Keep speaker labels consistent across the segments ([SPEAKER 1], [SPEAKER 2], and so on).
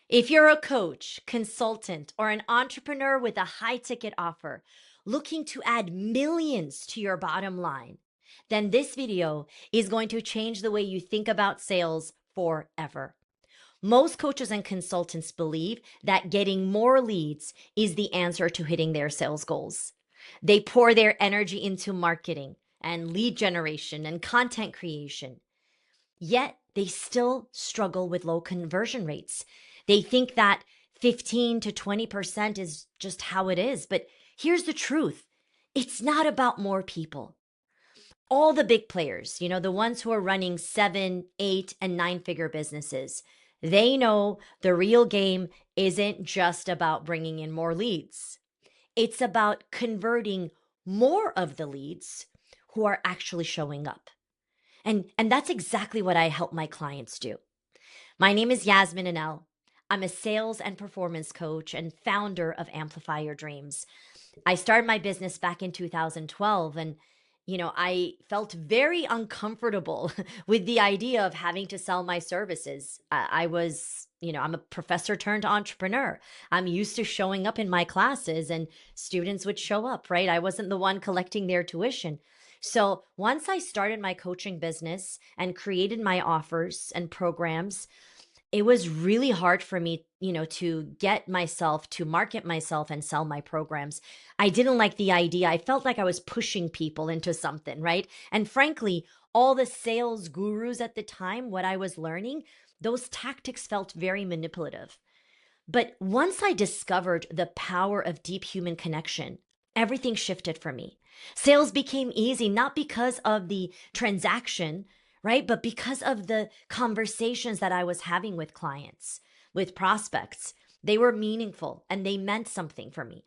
[SPEAKER 1] If you're a coach, consultant, or an entrepreneur with a high ticket offer looking to add millions to your bottom line, then this video is going to change the way you think about sales forever. Most coaches and consultants believe that getting more leads is the answer to hitting their sales goals. They pour their energy into marketing and lead generation and content creation. Yet they still struggle with low conversion rates. They think that 15 to 20% is just how it is. But here's the truth, it's not about more people. All the big players, the ones who are running 7, 8, and 9 figure businesses, they know the real game isn't just about bringing in more leads. It's about converting more of the leads who are actually showing up. And that's exactly what I help my clients do. My name is Yasmin Anel. I'm a sales and performance coach and founder of Amplify Your Dreams. I started my business back in 2012 and I felt very uncomfortable with the idea of having to sell my services. I'm a professor turned entrepreneur. I'm used to showing up in my classes and students would show up, right? I wasn't the one collecting their tuition. So once I started my coaching business and created my offers and programs, it was really hard for me, to get myself to market myself and sell my programs. I didn't like the idea. I felt like I was pushing people into something, right? And frankly, all the sales gurus at the time, what I was learning, those tactics felt very manipulative. But once I discovered the power of deep human connection, everything shifted for me. Sales became easy, not because of the transaction, right? But because of the conversations that I was having with clients, with prospects. They were meaningful and they meant something for me.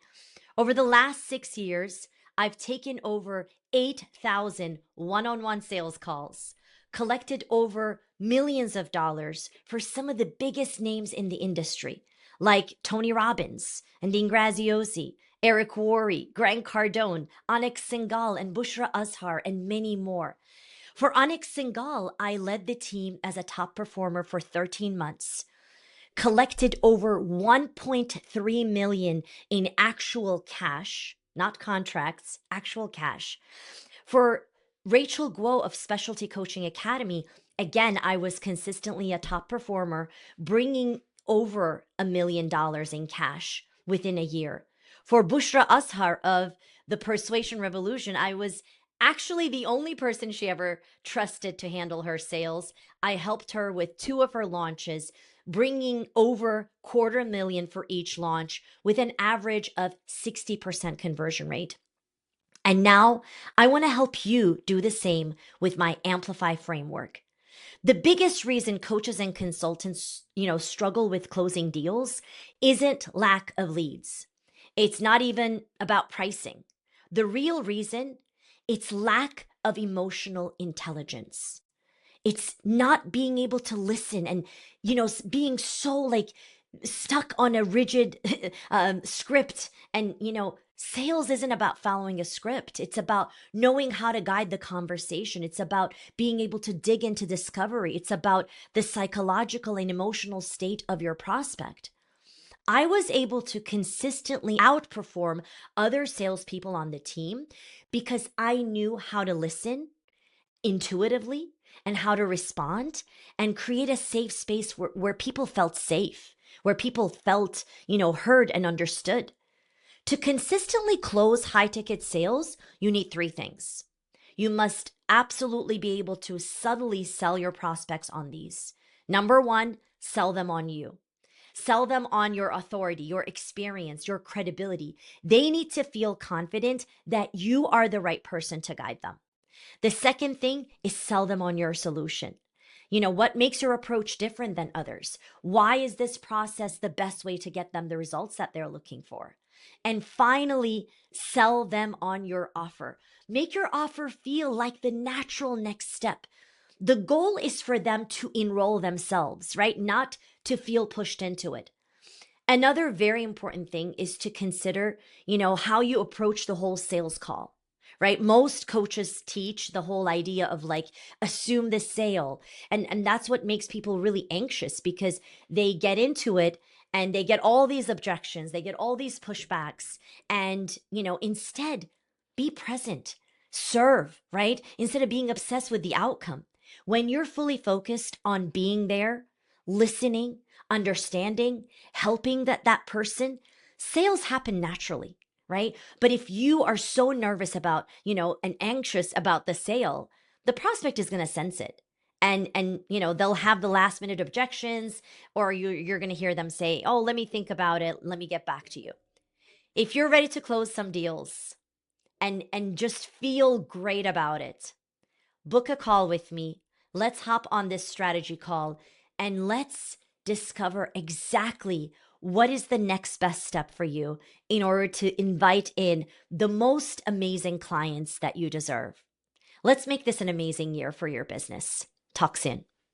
[SPEAKER 1] Over the last 6 years, I've taken over 8,000 one-on-one sales calls, collected over millions of dollars for some of the biggest names in the industry, like Tony Robbins and Dean Graziosi, Eric Worre, Grant Cardone, Onyx Singhal, and Bushra Azhar, and many more. For Onyx Singhal, I led the team as a top performer for 13 months, collected over 1.3 million in actual cash, not contracts, actual cash. For Rachel Guo of Specialty Coaching Academy, again, I was consistently a top performer, bringing over $1 million in cash within a year. For Bushra Azhar of the Persuasion Revolution, I was actually the only person she ever trusted to handle her sales. I helped her with 2 of her launches, bringing over $250,000 for each launch with an average of 60% conversion rate. And now I want to help you do the same with my Amplify framework. The biggest reason coaches and consultants, struggle with closing deals isn't lack of leads. It's not even about pricing. The real reason, it's lack of emotional intelligence. It's not being able to listen and, being so like stuck on a rigid script. And, sales isn't about following a script. It's about knowing how to guide the conversation. It's about being able to dig into discovery. It's about the psychological and emotional state of your prospect. I was able to consistently outperform other salespeople on the team because I knew how to listen intuitively and how to respond and create a safe space where people felt safe, where people felt, heard and understood. To consistently close high ticket sales, you need 3 things. You must absolutely be able to subtly sell your prospects on these. Number 1, sell them on you. Sell them on your authority, your experience, your credibility. They need to feel confident that you are the right person to guide them. The second thing is sell them on your solution. What makes your approach different than others? Why is this process the best way to get them the results that they're looking for? And finally, sell them on your offer. Make your offer feel like the natural next step. The goal is for them to enroll themselves, right? Not to feel pushed into it. Another very important thing is to consider, how you approach the whole sales call, right? Most coaches teach the whole idea of like assume the sale. And that's what makes people really anxious because they get into it and they get all these objections, they get all these pushbacks. And, instead be present, serve, right? Instead of being obsessed with the outcome. When you're fully focused on being there, listening, understanding, helping that person, sales happen naturally, right? But if you are so nervous about, and anxious about the sale, the prospect is going to sense it. And they'll have the last minute objections, or you're going to hear them say, "Oh, let me think about it. Let me get back to you." If you're ready to close some deals and just feel great about it, book a call with me. Let's hop on this strategy call and let's discover exactly what is the next best step for you in order to invite in the most amazing clients that you deserve. Let's make this an amazing year for your business. Talk soon.